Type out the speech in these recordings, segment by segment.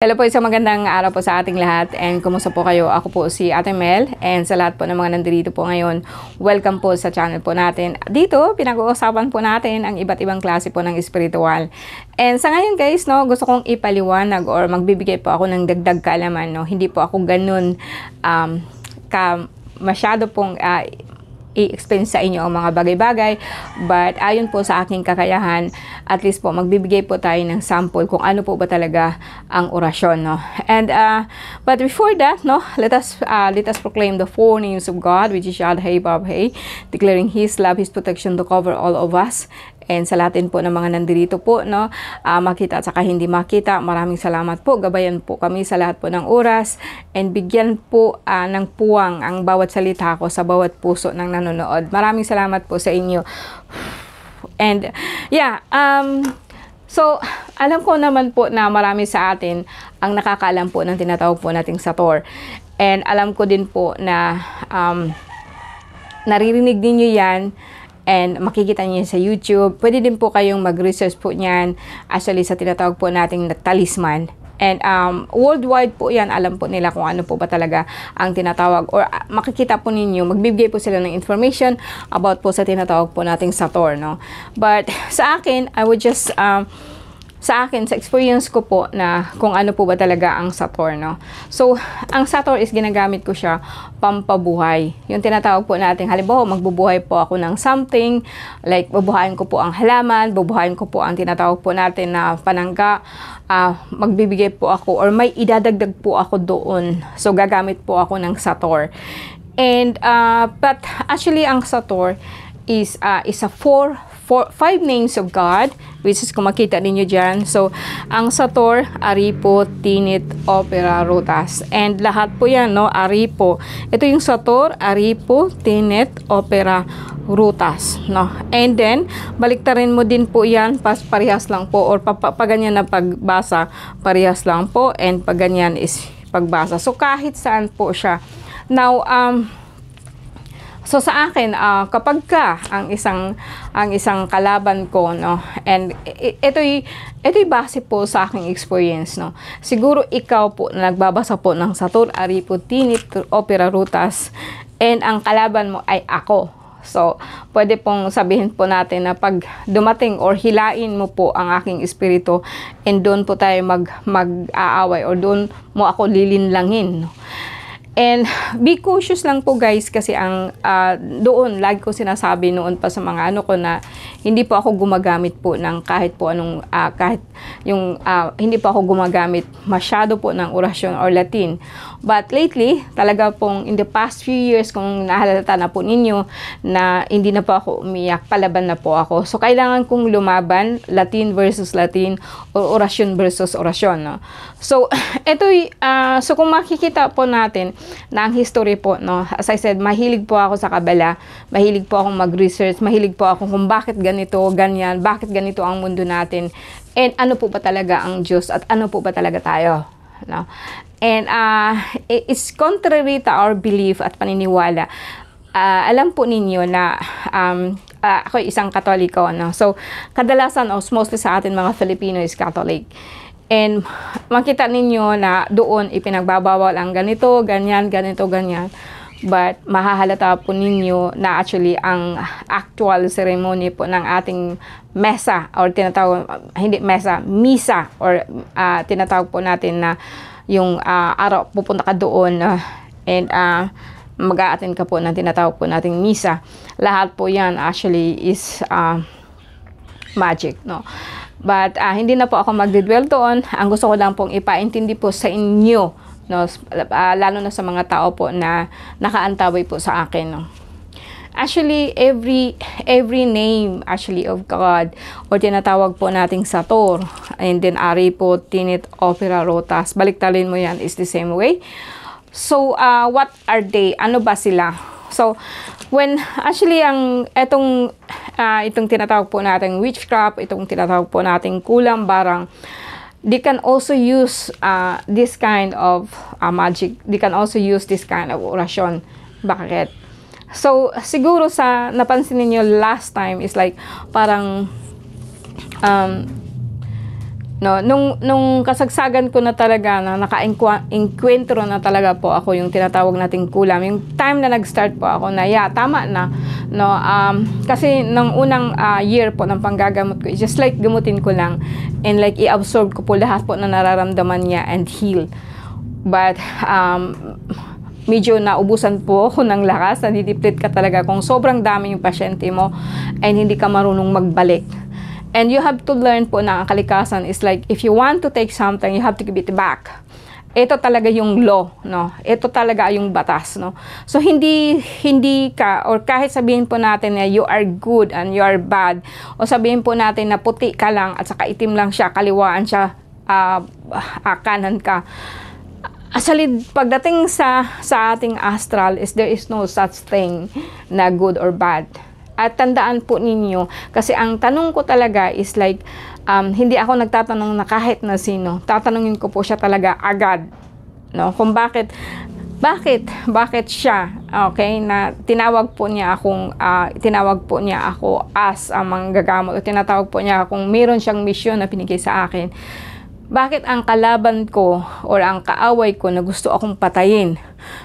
Hello po, isang magandang araw po sa ating lahat and kumusta po kayo? Ako po si Ate Mel and sa lahat po ng mga nandito po ngayon, welcome po sa channel po natin. Dito, pinag-uusapan po natin ang iba't ibang klase po ng espiritual. And sa ngayon guys, no, gusto kong ipaliwanag or magbibigay po ako ng dagdag kaalaman. No? Hindi po ako ganun masyado pong i-explain sa inyo ang mga bagay-bagay, but ayon po sa aking kakayahan, at least po magbibigay po tayo ng sample kung ano po ba talaga ang orasyon, no? And but before that, no, let us proclaim the four names of God, which is Yad Hey Bab Hey, declaring His love, His protection to cover all of us. And sa latin po ng mga nandito po, no, makita at saka hindi makita, maraming salamat po. Gabayan po kami sa lahat po ng oras and bigyan po ng puwang ang bawat salita ko sa bawat puso ng nanonood. Maraming salamat po sa inyo. And yeah, so alam ko naman po na marami sa atin ang nakakaalam po ng tinatawag po nating Sator. And alam ko din po na naririnig ninyo yan and makikita niyo sa YouTube. Pwede din po kayong mag-research po niyan actually sa tinatawag po nating talisman. And worldwide po yan, alam po nila kung ano po ba talaga ang tinatawag. Or makikita po ninyo, magbibigay po sila ng information about po sa tinatawag po nating Sator, no? But sa akin, I would just sa experience ko po na kung ano po ba talaga ang Sator, no? So, ang Sator is ginagamit ko siya pampabuhay. Yung tinatawag po natin, halimbawa, magbubuhay po ako ng something, like bubuhayin ko po ang halaman, bubuhayin ko po ang tinatawag po natin na panangga, magbibigay po ako or may idadagdag po ako doon. So, gagamit po ako ng Sator. And, but actually, ang Sator is a five names of God, which is kung makita ninyo dyan. So, ang Sator, Aripo, Tinit, Opera, Rutas. And lahat po yan, no? Aripo. Ito yung Sator, Aripo, Tinit, Opera, Rutas, no? And then, baliktarin mo din po yan, parehas lang po, or paganyan na pagbasa, parehas lang po, and pag ganyan is pagbasa. So, kahit saan po siya. Now, so sa akin, kapag ang isang kalaban ko, no, and ito'y base po sa aking experience, no. Siguro ikaw po na nagbabasa po ng Sator, Aripo, Tinit, Opera, Rutas, and ang kalaban mo ay ako. So, pwede pong sabihin po natin na pag dumating or hilain mo po ang aking espiritu and doon po tayo mag-aaway or doon mo ako lilinlangin, no. And be cautious lang po guys kasi ang doon lagi ko sinasabi noon pa sa mga ano ko na hindi po ako gumagamit po ng kahit po anong hindi po ako gumagamit masyado po ng orasyon or Latin. But lately, talaga pong in the past few years, kung nahalata na po ninyo na hindi na po ako umiyak, palaban na po ako. So, kailangan kong lumaban, Latin versus Latin, or orasyon versus orasyon, no? So, so kung makikita po natin na ang history po, no, as I said, mahilig po ako sa Kabala, mahilig po akong mag-research, mahilig po ako kung bakit ganito, ganyan, bakit ganito ang mundo natin, and ano po ba talaga ang Diyos, at ano po ba talaga tayo, no? And it's contrary to our belief at paniniwala. Alam po ninyo na ako isang Katoliko, no? So, kadalasan mostly sa atin mga Filipino is Catholic. And makita ninyo na doon ipinagbabawal ang ganito, ganyan, ganito, ganyan. But mahahalata po ninyo na actually ang actual ceremony po ng ating mesa or tinatawag, hindi mesa, misa or tinatawag po natin na yung araw pupunta ka doon and mag-a-attend ka po ng tinatawag po nating misa. Lahat po yan actually is magic, no? But hindi na po ako magdidwell doon. Ang gusto ko lang pong ipaintindi po sa inyo, no, lalo na sa mga tao po na nakaantabay po sa akin, no. Actually, every name actually of God or tinatawag po nating Sator and then Aripo, Tinit, Opera, Rutas, baliktarin mo yan is the same way. So, what are they? Ano ba sila? So, when actually itong tinatawag po nating witchcraft, itong tinatawag po nating kulang barang, they can also use this kind of magic. They can also use this kind of orasyon. Bakit? So, siguro sa napansin niyo last time is like parang No, nung kasagsagan ko na talaga na naka-enkwentro na talaga po ako yung tinatawag nating kulam. Yung time na nag-start po ako na tama na, no, kasi nung unang year po ng panggagamot ko, it's just like gamutin ko lang and like i-absorb ko po lahat po na nararamdaman niya and heal. But medyo naubusan po ako ng lakas, nadidiplit ka talaga kung sobrang dami yung pasyente mo and hindi ka marunong magbalik. And you have to learn po na ang kalikasan is like, if you want to take something, you have to give it back. Ito talaga yung law, no? Ito talaga yung batas, no? So, hindi ka, or kahit sabihin po natin na you are good and you are bad, o sabihin po natin na puti ka lang at saka itim lang siya, kaliwaan siya, kanan ka. Actually, pagdating sa ating astral, there is no such thing na good or bad. At tandaan po ninyo, kasi ang tanong ko talaga is like, hindi ako nagtatanong na kahit na sino. Tatanungin ko po siya talaga agad. No? Kung bakit siya, okay, na tinawag po niya ako as manggagamot, o tinatawag po niya kung meron siyang misyon na pinigay sa akin. Bakit ang kalaban ko or ang kaaway ko na gusto akong patayin?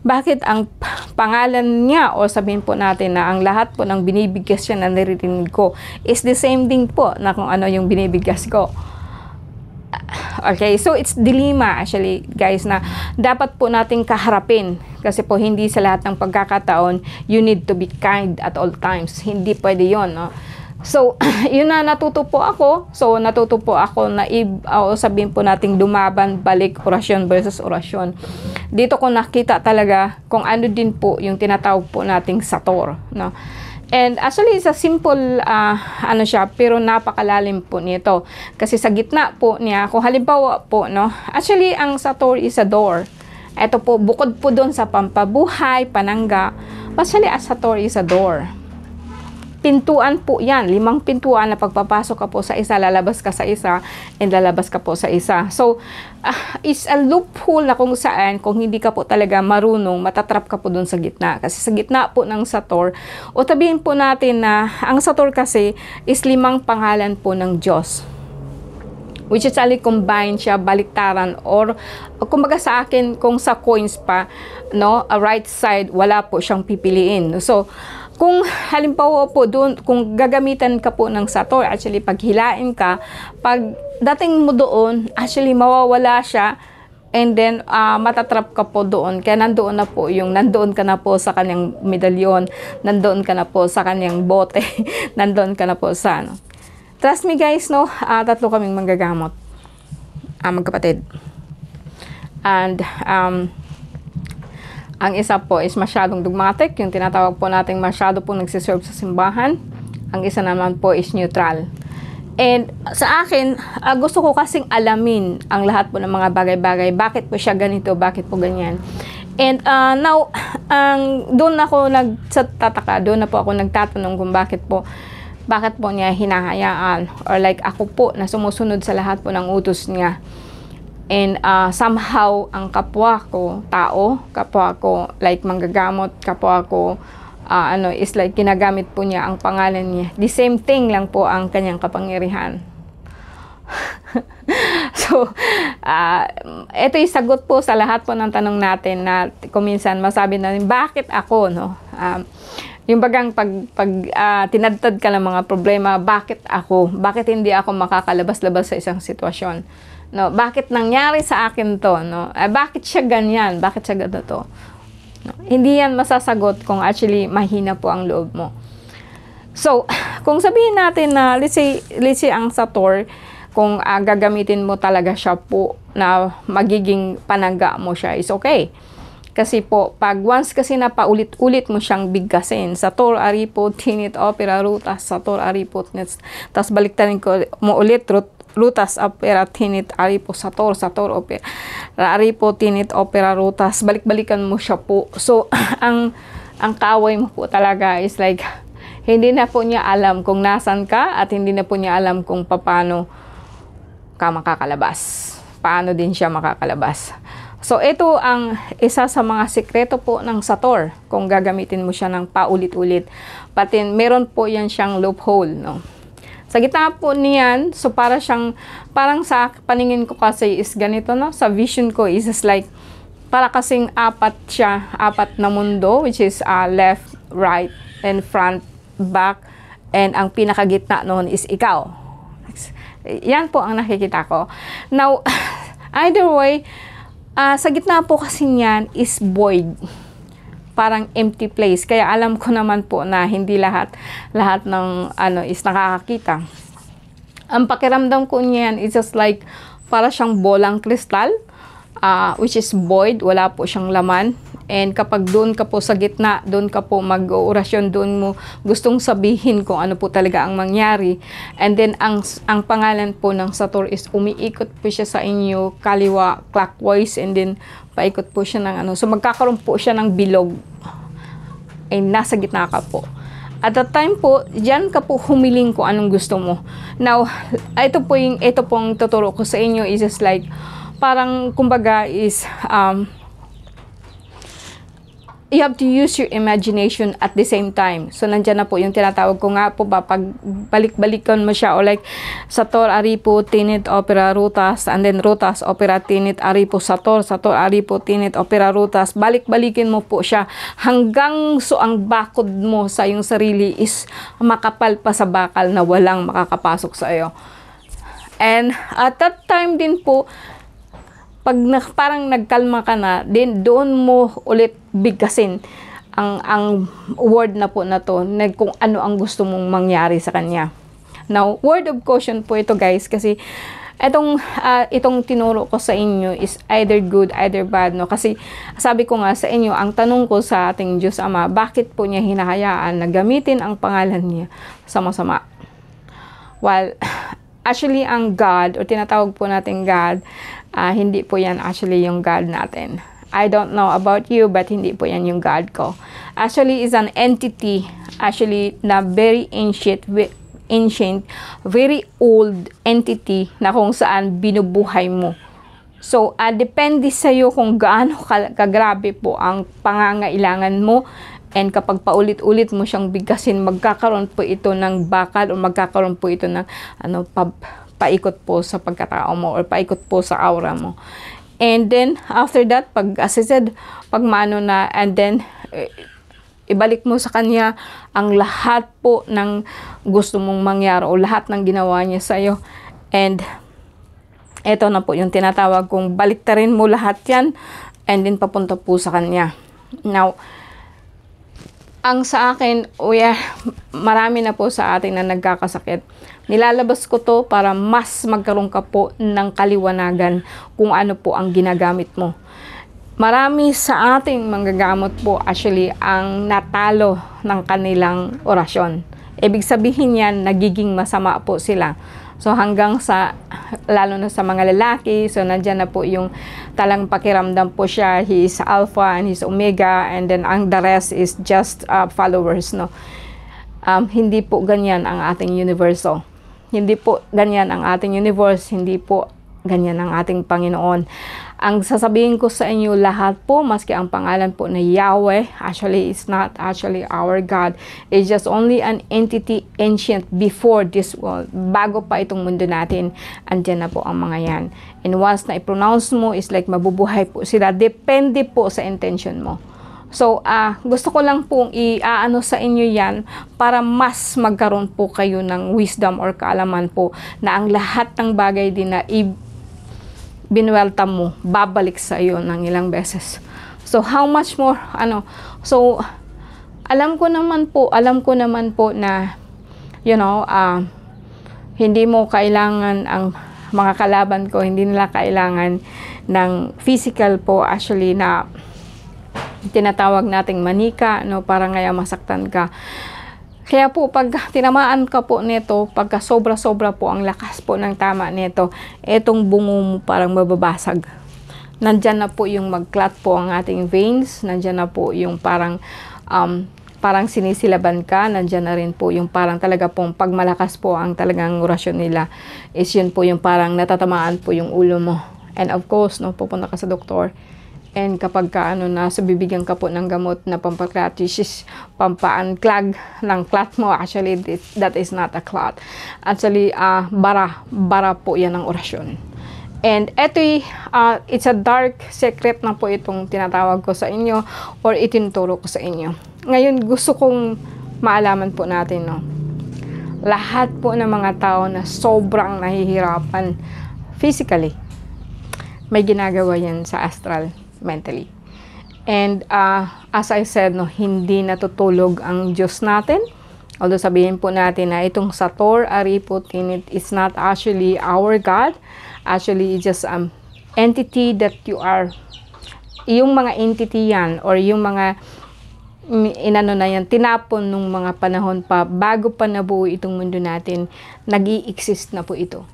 Bakit ang pangalan niya o sabihin po natin na ang lahat po ng binibigkas siya na naririnig ko is the same thing po na kung ano yung binibigkas ko? Okay, so it's dilemma actually guys na dapat po nating kaharapin kasi po hindi sa lahat ng pagkakataon you need to be kind at all times. Hindi pwede yon, no? So, yun na natuto po ako. So, natuto po ako na sabihin po nating lumaban, balik, orasyon versus orasyon. Dito ko nakita talaga kung ano din po yung tinatawag po nating sator, no? And actually, it's a simple, ano siya, pero napakalalim po nito. Kasi sa gitna po niya, kung halimbawa po, no? Actually, ang sator is a door. Ito po, bukod po doon sa pampabuhay, panangga. Actually, a sator is a door. Pintuan po yan, 5 pintuan na pagpapasok ka po sa isa, lalabas ka sa isa, and lalabas ka po sa isa. So, it's a loophole na kung saan, kung hindi ka po talaga marunong, matatrap ka po dun sa gitna. Kasi sa gitna po ng sator, o tabihin po natin na, ang sator kasi is 5 pangalan po ng Diyos. Which is actually combine siya, baliktaran, or kumbaga sa akin, kung sa coins pa, no, a right side, wala po siyang pipiliin. So, kung halimbawa po doon, kung gagamitan ka po ng sator, actually pag hilain ka, pag dating mo doon, actually mawawala siya, and then matatrap ka po doon. Kaya nandoon ka na po sa kanyang medalyon, nandoon ka na po sa kanyang bote, nandoon ka na po sa ano. Trust me guys, no, 3 kaming manggagamot, magkapatid. And ang isa po is masyadong dogmatic, yung tinatawag po natin masyado po nagsiserve sa simbahan. Ang isa naman po is neutral. And sa akin, gusto ko kasing alamin ang lahat po ng mga bagay-bagay. Bakit po siya ganito, bakit po ganyan. And now, doon ako nagtataka, doon na po ako nagtatanong kung bakit po niya hinahayaan. Or like ako po na sumusunod sa lahat po ng utos niya. And somehow, ang kapwa ko, like manggagamot, kapwa ko, is like ginagamit po niya ang pangalan niya. The same thing lang po ang kanyang kapangyarihan. So, ito yung sagot po sa lahat po ng tanong natin na kuminsan masabi natin, bakit ako, no? Yung bagang pag tinadtad ka ng mga problema, bakit ako? Bakit hindi ako makakalabas-labas sa isang sitwasyon? No, bakit nangyari sa akin to, no? Bakit siya ganyan? Bakit siya ganito? No, hindi yan masasagot kung actually mahina po ang loob mo. So, kung sabihin natin na let's say ang sator, kung gagamitin mo talaga siya po na magiging panangga mo siya, is okay. Kasi po, pag once kasi na paulit-ulit mo siyang bigkasin, sator, aripot, tinit, opera, rutas, sator, aripot, tapos baliktarin ko mo ulit, rutas, opera, tinit, aripo, sator, opera, aripo, tinit, opera, rutas, balik-balikan mo siya po. So, ang kaway mo po talaga is like, hindi na po niya alam kung nasan ka at hindi na po niya alam kung paano ka makakalabas. Paano din siya makakalabas. So, ito ang isa sa mga sikreto po ng sator kung gagamitin mo siya ng paulit-ulit. Pati meron po yan siyang loophole, no? Sa gitna po niyan, so parang sa paningin ko kasi is ganito, no? Sa vision ko is like, para kasing apat na mundo, which is left, right, and front, back, and ang pinakagitna noon is ikaw. Yan po ang nakikita ko. Now, either way, sa gitna po kasi niyan is void. Parang empty place. Kaya alam ko naman po na hindi lahat ng is nakakakita. Ang pakiramdam ko niyan is just like para siyang bolang kristal, which is void, wala po siyang laman. And kapag doon ka po sa gitna, doon ka po mag-orasyon, doon mo gustong sabihin kung ano po talaga ang mangyari. And then ang pangalan po ng Sator is umiikot po siya sa inyo kaliwa clockwise, and then paikot po siya ng so magkakaroon po siya ng bilog. Ay nasa gitna ka po. At that time po, diyan ka po humiling kung anong gusto mo. Now, ito pong tuturo ko sa inyo is just like, parang kumbaga is, you have to use your imagination at the same time. So, nandyan na po yung tinatawag ko nga po ba, pag balik-balikan mo siya, o like, Sator, Aripo, Tinit, Opera, Rutas, and then Rutas, Opera, Tinit, Aripo, Sator, Sator, Aripo, Tinit, Opera, Rutas, balik-balikin mo po siya hanggang so ang bakod mo sa yung sarili is makapal pa sa bakal na walang makakapasok sa iyo. And at that time din po, pag parang nagkalma ka na, then doon mo ulit bigkasin ang word na po na to, na kung ano ang gusto mong mangyari sa kanya. Now, word of caution po ito guys, kasi itong tinuro ko sa inyo is either good, either bad, no? Kasi sabi ko nga sa inyo, ang tanong ko sa ating Diyos Ama, bakit po niya hinahayaan na gamitin ang pangalan niya sa masama? Well, actually ang God, o tinatawag po natin God, hindi po yan actually yung God natin. I don't know about you, but hindi po yan yung God ko. Actually, is an entity, actually, na very ancient, very old entity na kung saan binubuhay mo. So, depende sa'yo kung gaano kagrabe po ang pangangailangan mo. And kapag paulit-ulit mo siyang bigkasin, magkakaroon po ito ng bakal, o magkakaroon po ito ng paikot po sa pagkatao mo, or paikot po sa aura mo. And then, after that, as I said, pag maano na, and then, ibalik mo sa kanya ang lahat po ng gusto mong mangyari, o lahat ng ginawa niya sa'yo. And, eto na po yung tinatawag kong baliktarin mo lahat yan, and then papunta po sa kanya. Now, ang sa akin, marami na po sa atin na nagkakasakit. Nilalabas ko to para mas magkaroon ka po ng kaliwanagan kung ano po ang ginagamit mo. Marami sa ating manggagamot po actually ang natalo ng kanilang orasyon. Ibig sabihin yan, nagiging masama po sila. So hanggang sa, lalo na sa mga lalaki, so nandyan na po yung talang pakiramdam po siya, he is alpha and he is omega, and then ang the rest is just followers, no? Hindi po ganyan ang ating universo. Hindi po ganyan ang ating universe, hindi po ganyan ang ating Panginoon. Ang sasabihin ko sa inyo lahat po, maski ang pangalan po na Yahweh, actually it's not actually our God. It's just only an entity ancient before this world. Bago pa itong mundo natin, andyan na po ang mga yan. And once na i-pronounce mo, is like mabubuhay po sila. Depende po sa intention mo. So, gusto ko lang pong i-aano sa inyo yan para mas magkaroon po kayo ng wisdom or kaalaman po na ang lahat ng bagay din na binwelta mo, babalik sa iyo ng ilang beses. So, how much more, so, alam ko naman po na, hindi mo kailangan ang mga kalaban ko, hindi nila kailangan ng physical po, actually, na tinatawag nating manika, para ngayon masaktan ka. Kaya po, pag tinamaan ka po nito, pagka sobra-sobra po ang lakas po ng tama nito, etong bungo mo parang mababasag. Nandyan na po yung mag-clot po ang ating veins, nandyan na po yung parang sinisilaban ka, nandyan na rin po yung parang talaga pong pag malakas po ang talagang orasyon nila, is yun po yung parang natatamaan po yung ulo mo. And of course, pupunta ka sa doktor. And kapag ka, na, so bibigyan ka po ng gamot na pampaclatis, pampa-unclog ng clot mo, actually, that is not a clot. Actually, bara po yan ang orasyon. And ito, it's a dark secret na po itong tinatawag ko sa inyo or itinuturo ko sa inyo. Ngayon, gusto kong maalaman po natin, no? Lahat po ng mga tao na sobrang nahihirapan physically, may ginagawa yan sa astral, mentally. And as I said, no, hindi natutulog ang Diyos natin. Although sabihin po natin na itong Sator, Aripo, Tinit is not actually our God. Actually, it's just entity that you are, yung mga entity yan, or yung mga tinapon nung mga panahon pa, bago pa nabuo itong mundo natin, nag-i-exist na po ito.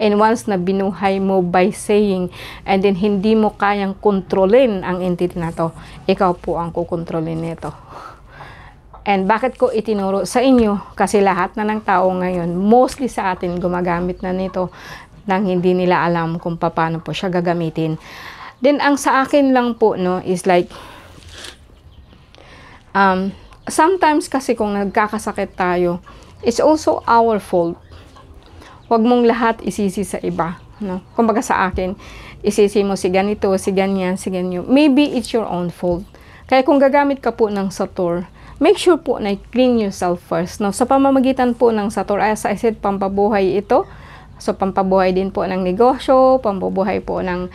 And once na binuhay mo by saying, and then hindi mo kayang kontrolin ang entity na to, ikaw po ang kukontrolin nito. And bakit ko itinuro sa inyo? Kasi lahat na ng tao ngayon, mostly sa atin, gumagamit na nito nang hindi nila alam kung paano po siya gagamitin. Then, ang sa akin lang po, no, is like, sometimes kasi kung nagkakasakit tayo, it's also our fault. Huwag mong lahat isisi sa iba, no? Kumbaga sa akin, isisi mo si ganito, si ganyan, si ganyan. Maybe it's your own fault. Kaya kung gagamit ka po ng Sator, make sure po na clean yourself first, no? Sa pamamagitan po ng Sator, as I said, pampabuhay ito. So, pampabuhay din po ng negosyo, pampabuhay po ng,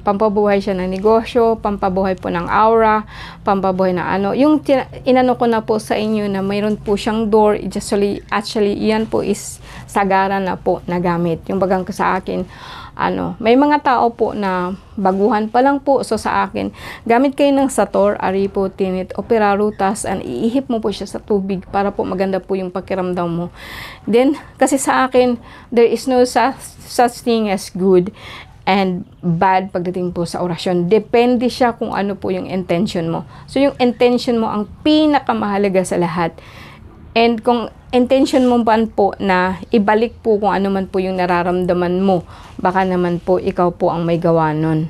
pampabuhay siya ng negosyo, pampabuhay po ng aura, pampabuhay na ano. Yung inano ko na po sa inyo na mayroon po siyang door, actually, yan po is sagara na po na gamit. Yung bagang sa akin, may mga tao po na baguhan pa lang po. So, sa akin, gamit kayo ng Sator, Aripo, Tinit, Opera Rutas, and iihip mo po siya sa tubig para po maganda po yung pakiramdam mo. Then, kasi sa akin, there is no such thing as good and bad pagdating po sa orasyon. Depende siya kung ano po yung intention mo. So, yung intention mo ang pinakamahalaga sa lahat. And kung intention mo ba po na ibalik po kung ano man po yung nararamdaman mo, baka naman po ikaw po ang may gawa nun.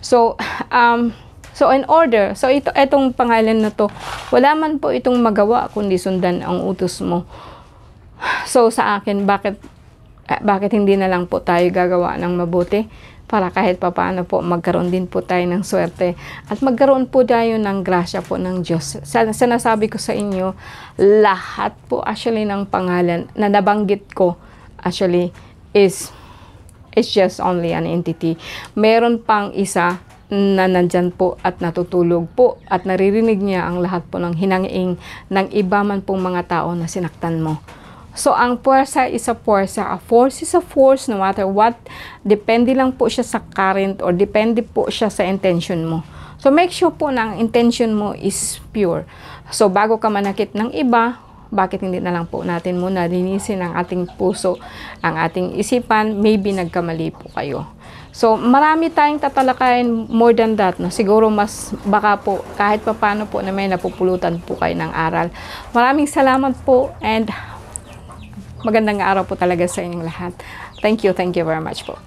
So, in order, so itong pangalan na to, wala man po itong magawa kundi sundan ang utos mo. So, sa akin, bakit hindi na lang po tayo gagawa ng mabuti? Para kahit papaano po magkaroon din po tayo ng swerte at magkaroon po tayo ng grasya po ng Diyos. Sinasabi ko sa inyo, lahat po actually ng pangalan na nabanggit ko actually is just only an entity. Meron pang isa na nandyan po at natutulog po at naririnig niya ang lahat po ng hinangiing ng iba man pong mga tao na sinaktan mo. So, ang puwersa is a puwersa. A force is a force no matter what. Depende lang po siya sa current or depende po siya sa intention mo. So, make sure po na ang intention mo is pure. So, bago ka manakit ng iba, bakit hindi na lang po natin muna linisin ang ating puso, ang ating isipan, maybe nagkamali po kayo. So, marami tayong tatalakayin more than that. No? Siguro mas baka po kahit pa paano po na may napupulutan po kayo ng aral. Maraming salamat po and magandang araw po talaga sa inyong lahat. Thank you very much po.